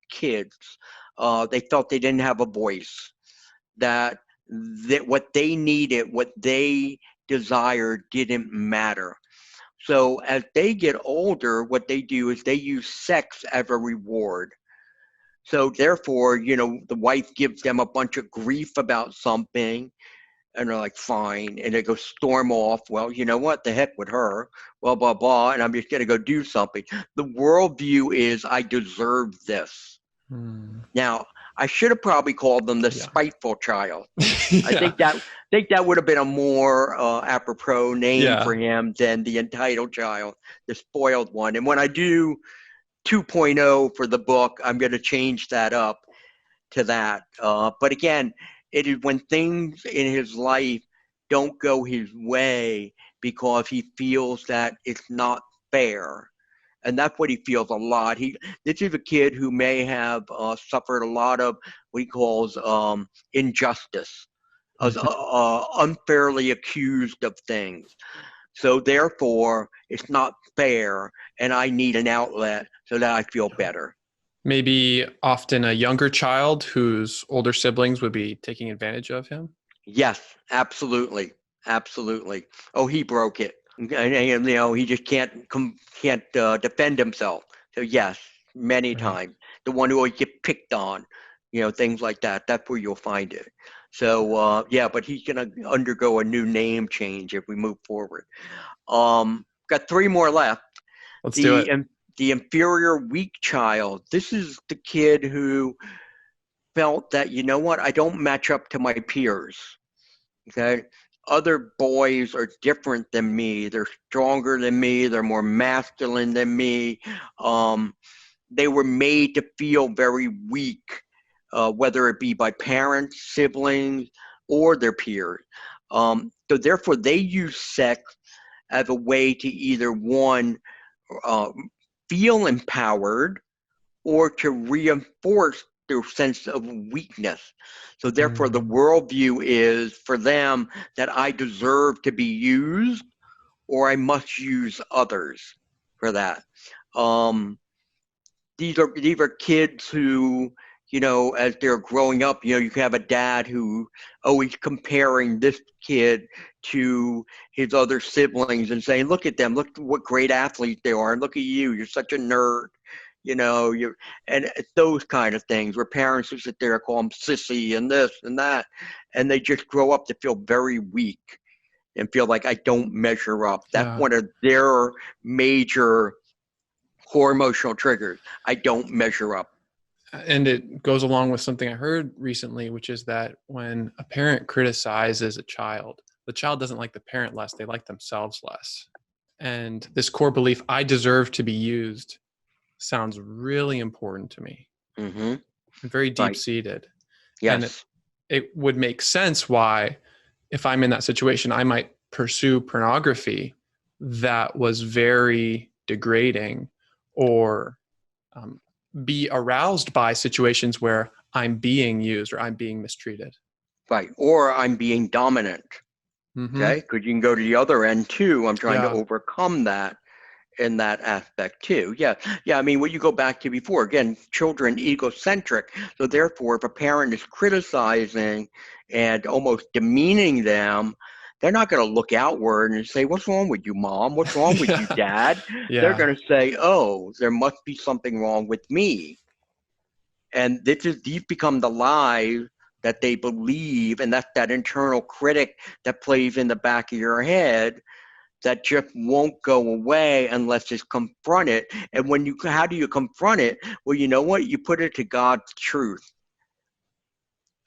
S1: kids. They felt they didn't have a voice. That what they needed, what they desired, didn't matter. So as they get older, what they do is they use sex as a reward. So therefore, the wife gives them a bunch of grief about something, and they're like, fine. And they go storm off. Well, you know what? The heck with her. Blah, blah, blah. And I'm just going to go do something. The worldview is I deserve this. Now, I should have probably called them the spiteful child. I think that would have been a more apropos name for him than the entitled child, the spoiled one. And when I do 2.0 for the book, I'm going to change that up to that. But again, it is when things in his life don't go his way because he feels that it's not fair. And that's what he feels a lot. This is a kid who may have suffered a lot of what he calls injustice, unfairly accused of things. So therefore, it's not fair, and I need an outlet so that I feel better.
S2: Maybe often a younger child whose older siblings would be taking advantage of him.
S1: Yes, absolutely. Absolutely. Oh, he broke it. And he just can't defend himself. So yes, many times. The one who always gets picked on, things like that. That's where you'll find it. So but he's going to undergo a new name change if we move forward. Got 3 more left.
S2: Let's do it.
S1: The inferior weak child. This is the kid who felt that, I don't match up to my peers. Okay. Other boys are different than me. They're stronger than me. They're more masculine than me. They were made to feel very weak, whether it be by parents, siblings, or their peers. So therefore, they use sex as a way to either, one, feel empowered, or to reinforce their sense of weakness. So therefore, the worldview is for them that I deserve to be used, or I must use others for that. These are kids who, as they're growing up, you can have a dad who always comparing this kid to his other siblings and saying, look at them, look what great athletes they are, and look at you, you're such a nerd. And those kind of things where parents will sit there and call them sissy and this and that, and they just grow up to feel very weak and feel like I don't measure up. That's one of their major core emotional triggers. I don't measure up.
S2: And it goes along with something I heard recently, which is that when a parent criticizes a child, the child doesn't like the parent less, they like themselves less. And this core belief, I deserve to be used, sounds really important to me.
S1: Mm-hmm.
S2: And very deep-seated.
S1: Yes.
S2: And it would make sense why, if I'm in that situation, I might pursue pornography that was very degrading, or be aroused by situations where I'm being used or I'm being mistreated.
S1: Right. Or I'm being dominant.
S2: Mm-hmm.
S1: Okay, because you can go to the other end too. I'm trying to
S2: Yeah.
S1: overcome that in that aspect too. Yeah. Yeah. I mean, what you go back to before, again, children egocentric. So therefore, if a parent is criticizing and almost demeaning them, they're not going to look outward and say, "What's wrong with you, mom? What's wrong with you,
S2: Yeah.
S1: dad?" They're
S2: Yeah.
S1: going to say, "Oh, there must be something wrong with me." And these become the lies that they believe, and that's that internal critic that plays in the back of your head that just won't go away unless it's confronted. And how do you confront it? Well, you know what? You put it to God's truth.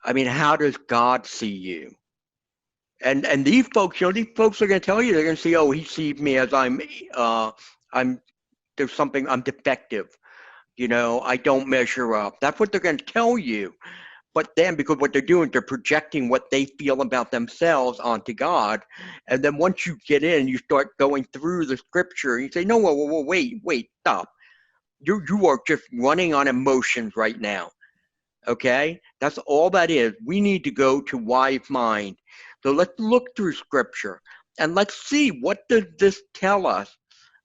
S1: I mean, how does God see you? And these folks, these folks are going to tell you, they're going to say, oh, he sees me as I'm there's something, I'm defective. I don't measure up. That's what they're going to tell you. But then, because what they're doing, they're projecting what they feel about themselves onto God. And then once you get in, you start going through the scripture, and you say, no, whoa, wait, stop. You are just running on emotions right now. Okay? That's all that is. We need to go to wise mind. So let's look through scripture and let's see, what does this tell us?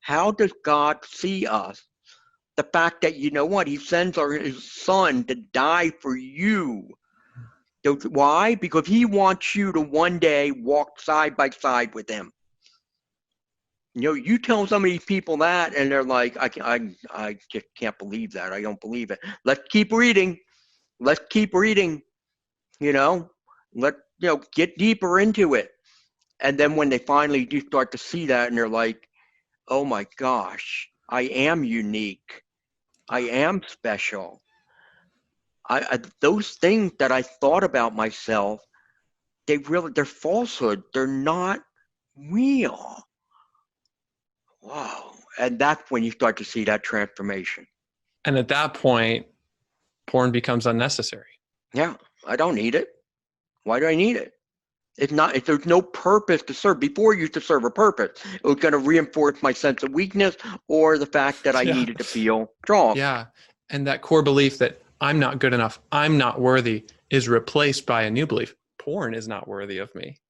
S1: How does God see us? The fact that, you know what, he sends his son to die for you. Why? Because he wants you to one day walk side by side with him. You tell some of these people that, and they're like, I just can't believe that. I don't believe it. Let's keep reading. Let's keep reading. You know, let get deeper into it. And then when they finally do start to see that, and they're like, oh my gosh, I am unique. I am special. Those things that I thought about myself, they're falsehood. They're not real. Wow. And that's when you start to see that transformation.
S2: And at that point, porn becomes unnecessary.
S1: Yeah, I don't need it. Why do I need it? It's not, if there's no purpose to serve. Before it used to serve a purpose. It was going to reinforce my sense of weakness or the fact that I
S2: Yeah.
S1: needed to feel strong.
S2: Yeah. And that core belief that I'm not good enough, I'm not worthy, is replaced by a new belief. Porn is not worthy of me.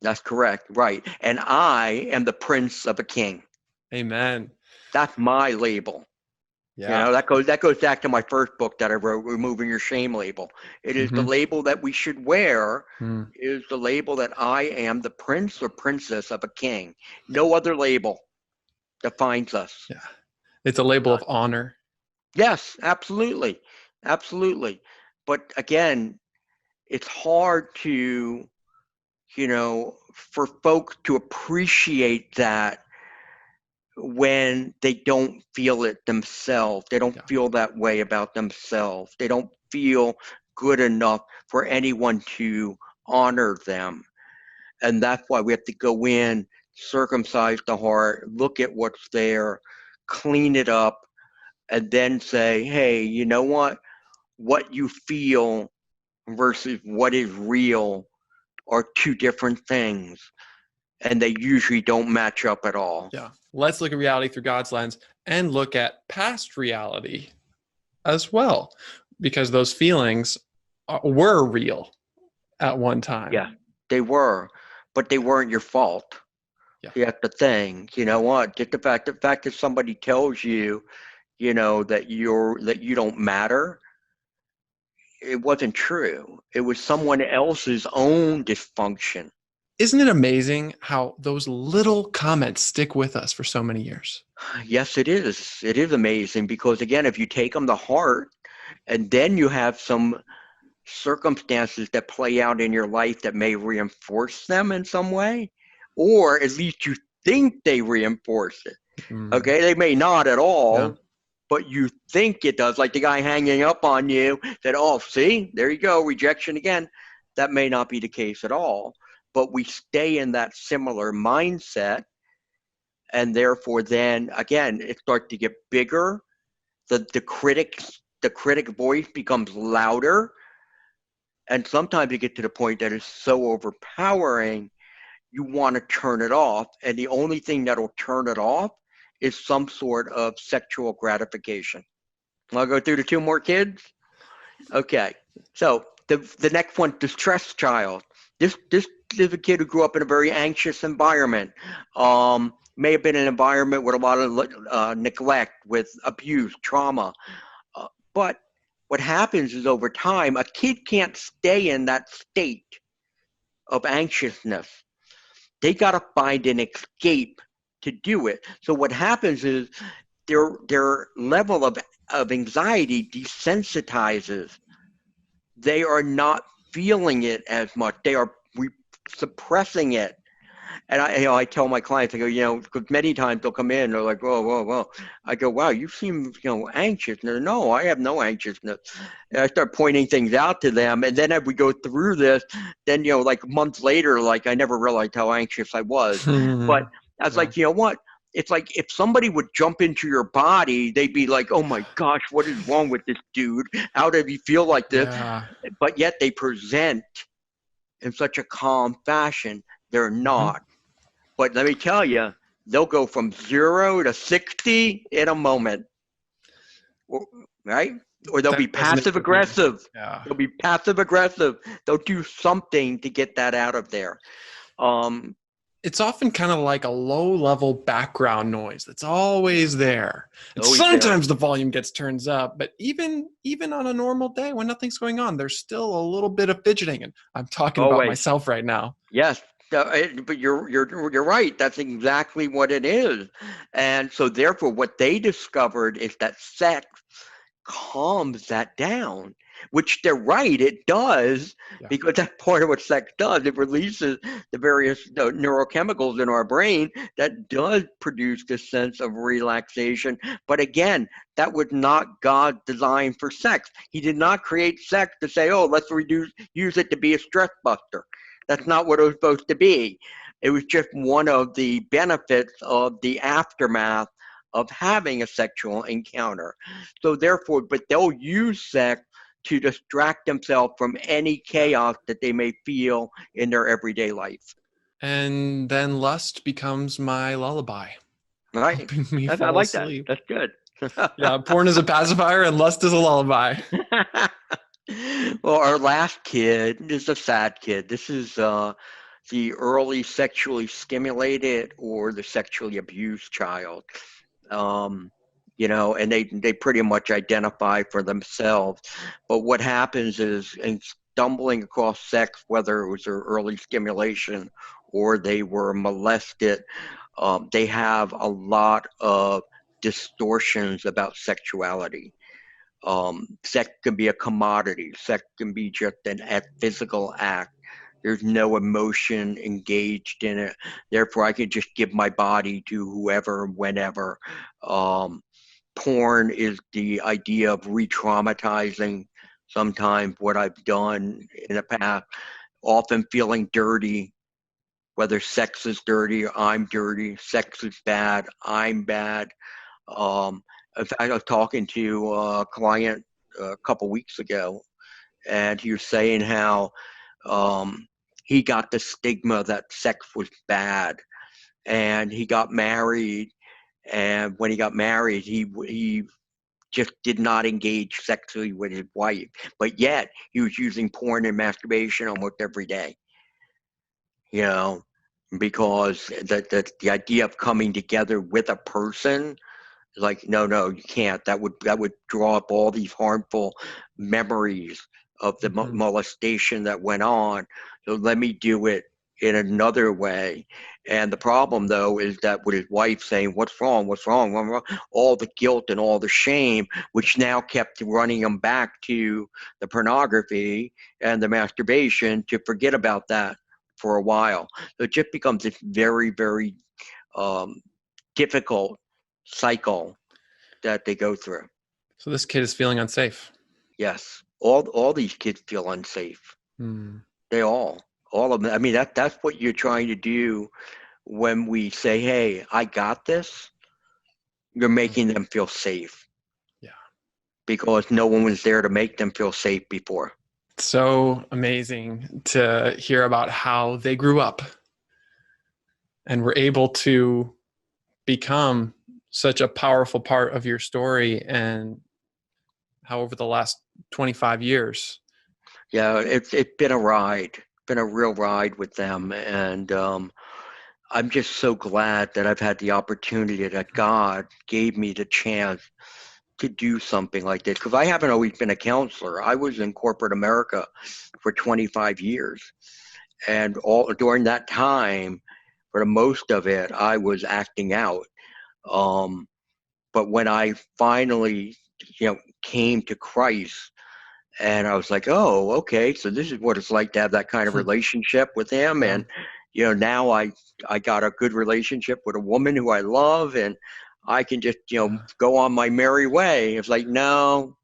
S1: That's correct. Right. And I am the prince of a king.
S2: Amen.
S1: That's my label.
S2: Yeah.
S1: That goes back to my first book that I wrote, Removing Your Shame Label. It is the
S2: Mm-hmm.
S1: label that we should wear,
S2: Mm.
S1: is the label that I am the prince or princess of a king. No other label defines us.
S2: Yeah. It's a label of honor.
S1: Yes, absolutely. Absolutely. But again, it's hard to, for folks to appreciate that when they don't feel it themselves. They don't
S2: Yeah.
S1: feel that way about themselves. They don't feel good enough for anyone to honor them. And that's why we have to go in, circumcise the heart, look at what's there, clean it up, and then say, hey, you know what? What you feel versus what is real are two different things. And they usually don't match up at all.
S2: Yeah. Let's look at reality through God's lens and look at past reality as well, because those feelings were real at one time.
S1: Yeah, they were, but they weren't your fault.
S2: Yeah.
S1: See, that's the thing. You know what? Just the fact that somebody tells you, that you don't matter, it wasn't true. It was someone else's own dysfunction.
S2: Isn't it amazing how those little comments stick with us for so many years?
S1: Yes, it is. It is amazing because, again, if you take them to heart and then you have some circumstances that play out in your life that may reinforce them in some way, or at least you think they reinforce it.
S2: Mm.
S1: Okay, they may not at
S2: Yeah.
S1: all, but you think it does. Like the guy hanging up on you said, oh, see, there you go, rejection again. That may not be the case at all, but we stay in that similar mindset. And therefore, then again, it starts to get bigger. The critic voice becomes louder. And sometimes you get to the point that it's so overpowering, you want to turn it off. And the only thing that'll turn it off is some sort of sexual gratification. I'll go through the two more kids. Okay. So the next one, distressed child. This is a kid who grew up in a very anxious environment. May have been an environment with a lot of neglect, with abuse, trauma. But what happens is over time, a kid can't stay in that state of anxiousness. They got to find an escape to do it. So what happens is their level of anxiety desensitizes. They are not feeling it as much. They are suppressing it. And I tell my clients, I go, because many times they'll come in, they're like, whoa. I go, wow, you seem, anxious. And they're, no, I have no anxiousness. And I start pointing things out to them. And then as we go through this, then, like months later, like I never realized how anxious I was. But I was like, you know what? It's like if somebody would jump into your body, they'd be like, oh my gosh, what is wrong with this dude? How did he feel like this?
S2: Yeah.
S1: But yet they present in such a calm fashion. They're not. But let me tell you, they'll go from 0 to 60 in a moment, right? Or they'll be passive aggressive.
S2: Yeah.
S1: They'll be passive aggressive. They'll do something to get that out of there.
S2: It's often kind of like a low-level background noise that's always there. And sometimes the volume gets turned up, but even on a normal day when nothing's going on, there's still a little bit of fidgeting. And I'm talking about myself right now.
S1: Yes. But you're right. That's exactly what it is. And so therefore what they discovered is that sex calms that down, which they're right, it does, because that's part of what sex does. It releases the various neurochemicals in our brain that does produce this sense of relaxation. But again, that was not God's design for sex. He did not create sex to say, oh, let's use it to be a stress buster. That's not what it was supposed to be. It was just one of the benefits of the aftermath of having a sexual encounter. So therefore, but they'll use sex to distract themselves from any chaos that they may feel in their everyday life.
S2: And then lust becomes my lullaby.
S1: Right.
S2: Helping me
S1: I
S2: fall
S1: like
S2: asleep.
S1: that. That's good.
S2: Yeah, porn is a pacifier and lust is a lullaby.
S1: Well, our last kid is a sad kid. This is the early sexually stimulated or the sexually abused child. And they pretty much identify for themselves. But what happens is, in stumbling across sex, whether it was their early stimulation or they were molested, they have a lot of distortions about sexuality. Sex can be a commodity. Sex can be just a physical act. There's no emotion engaged in it. Therefore, I can just give my body to whoever, whenever. Porn is the idea of re-traumatizing sometimes what I've done in the past, often feeling dirty, whether sex is dirty or I'm dirty, sex is bad, I'm bad. In fact, I was talking to a client a couple weeks ago, and he was saying how he got the stigma that sex was bad, and he got married, and when he got married, he just did not engage sexually with his wife, but yet he was using porn and masturbation almost every day. Because the idea of coming together with a person, like, no, you can't. That would draw up all these harmful memories of the molestation that went on. So let me do it in another way. And the problem, though, is that with his wife saying, what's wrong, all the guilt and all the shame, which now kept running him back to the pornography and the masturbation to forget about that for a while. So it just becomes this very, very difficult cycle that they go through.
S2: So this kid is feeling unsafe.
S1: Yes, all these kids feel unsafe. They all of them. I mean, that's what you're trying to do when we say, "Hey, I got this." You're making them feel safe.
S2: Yeah,
S1: because no one was there to make them feel safe before.
S2: So amazing to hear about how they grew up and were able to become such a powerful part of your story, and how over the last 25 years.
S1: Yeah, it's been a ride. been a real ride with them, and I'm just so glad that I've had the opportunity that God gave me the chance to do something like this, because I haven't always been a counselor. I was in corporate America for 25 years, and all during that time, for the most of it, I was acting out. Um, but when I finally, came to Christ, and I was like, oh, okay, so this is what it's like to have that kind of relationship with him.
S2: Yeah.
S1: And, now I got a good relationship with a woman who I love, and I can just, go on my merry way. It's like, no,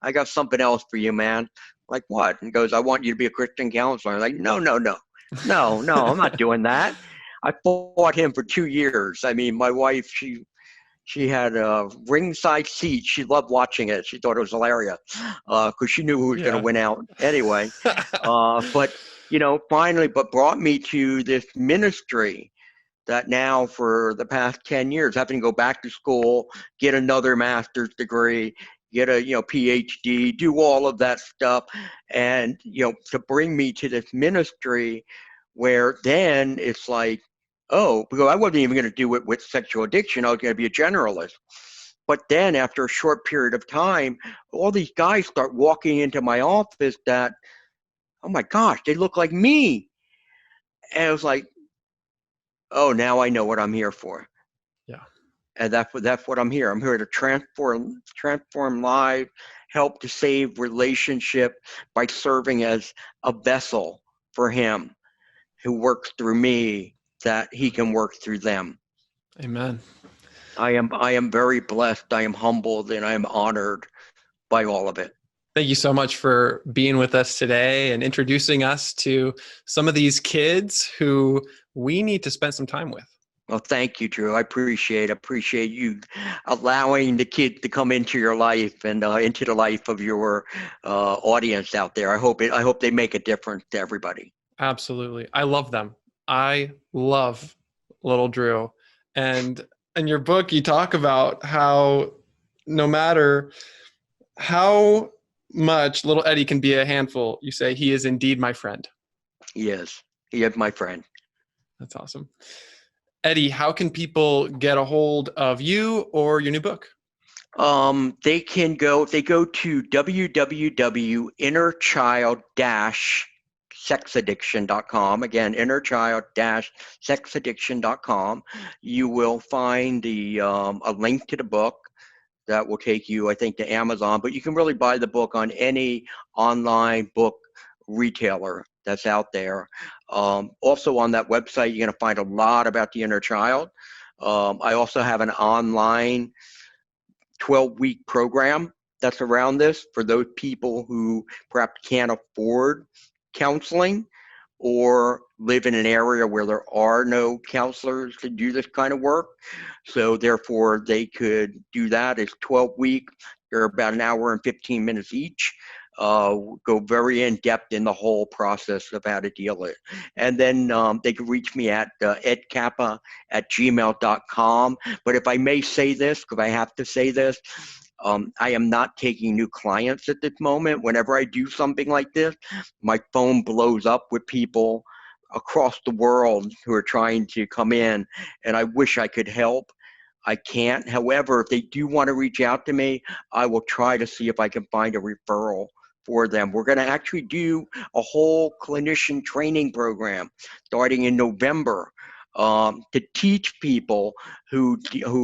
S1: I got something else for you, man. Like, what? And he goes, I want you to be a Christian counselor. I'm like, no, I'm not doing that. I fought him for 2 years. I mean, my wife, she had a ringside seat. She loved watching it. She thought it was hilarious because she knew who was going to
S2: Yeah.
S1: win out anyway. But finally, but brought me to this ministry that now for the past 10 years, having to go back to school, get another master's degree, get a PhD, do all of that stuff, and to bring me to this ministry where then it's like, oh, because I wasn't even going to do it with sexual addiction. I was going to be a generalist. But then after a short period of time, all these guys start walking into my office that, oh my gosh, they look like me. And I was like, oh, now I know what I'm here for.
S2: Yeah.
S1: And that's what I'm here. I'm here to transform lives, help to save relationship by serving as a vessel for him who works through me, that he can work through them.
S2: Amen.
S1: I am very blessed. I am humbled, and I am honored by all of it.
S2: Thank you so much for being with us today and introducing us to some of these kids who we need to spend some time with.
S1: Well, thank you, Drew. I appreciate you allowing the kid to come into your life and into the life of your audience out there. I hope they make a difference to everybody.
S2: Absolutely. I love them. I love little Drew. And in your book, you talk about how no matter how much little Eddie can be a handful, you say he is indeed my friend.
S1: Yes, he is my friend.
S2: That's awesome. Eddie, how can people get a hold of you or your new book?
S1: They go to www.innerchild-sexaddiction.com. Again, innerchild-sexaddiction.com. You will find a link to the book that will take you, I think, to Amazon, but you can really buy the book on any online book retailer that's out there. Also on that website, you're going to find a lot about the inner child. I also have an online 12-week program that's around this for those people who perhaps can't afford counseling or live in an area where there are no counselors to do this kind of work. So therefore, they could do that. It's 12 weeks. They're about an hour and 15 minutes each. Go very in depth in the whole process of how to deal with it. And then they can reach me at edcappa@gmail.com. But if I may say this, because I have to say this, I am not taking new clients at this moment. Whenever I do something like this, my phone blows up with people across the world who are trying to come in, and I wish I could help. I can't. However, if they do want to reach out to me, I will try to see if I can find a referral for them. We're going to actually do a whole clinician training program starting in November to teach people who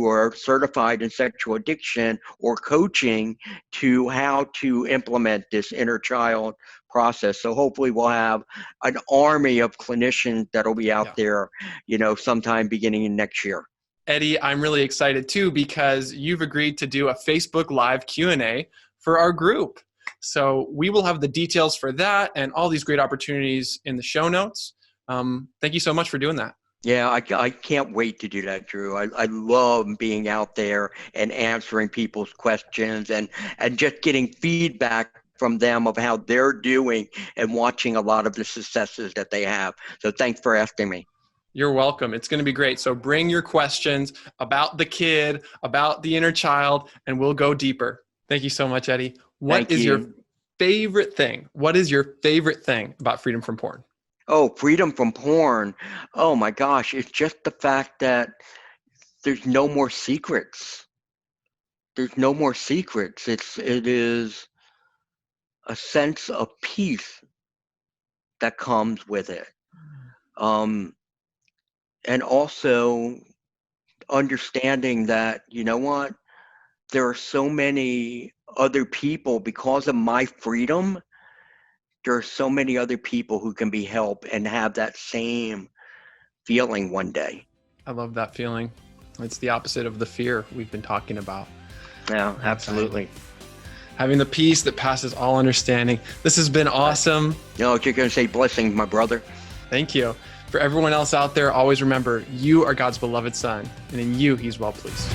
S1: are certified in sexual addiction or coaching to how to implement this inner child process. So hopefully we'll have an army of clinicians that'll be out there, sometime beginning in next year.
S2: Eddie, I'm really excited too because you've agreed to do a Facebook Live Q&A for our group. So we will have the details for that and all these great opportunities in the show notes. Thank you so much for doing that.
S1: Yeah, I can't wait to do that, Drew. I love being out there and answering people's questions and just getting feedback from them of how they're doing and watching a lot of the successes that they have. So thanks for asking me.
S2: You're welcome. It's going to be great. So bring your questions about the kid, about the inner child, and we'll go deeper. Thank you so much, Eddie.
S1: Thank you.
S2: favorite thing. What is your favorite thing about freedom from porn?
S1: Oh, freedom from porn. Oh my gosh, it's just the fact that there's no more secrets. There's no more secrets. It is a sense of peace that comes with it. And also understanding that, you know what, there are so many other people because of my freedom. There are so many other people who can be helped and have that same feeling one day.
S2: I love that feeling. It's the opposite of the fear we've been talking about.
S1: Yeah, absolutely.
S2: Having the peace that passes all understanding. This has been awesome.
S1: No, you're going to say blessings, my brother.
S2: Thank you. For everyone else out there, always remember, you are God's beloved son, and in you, he's well pleased.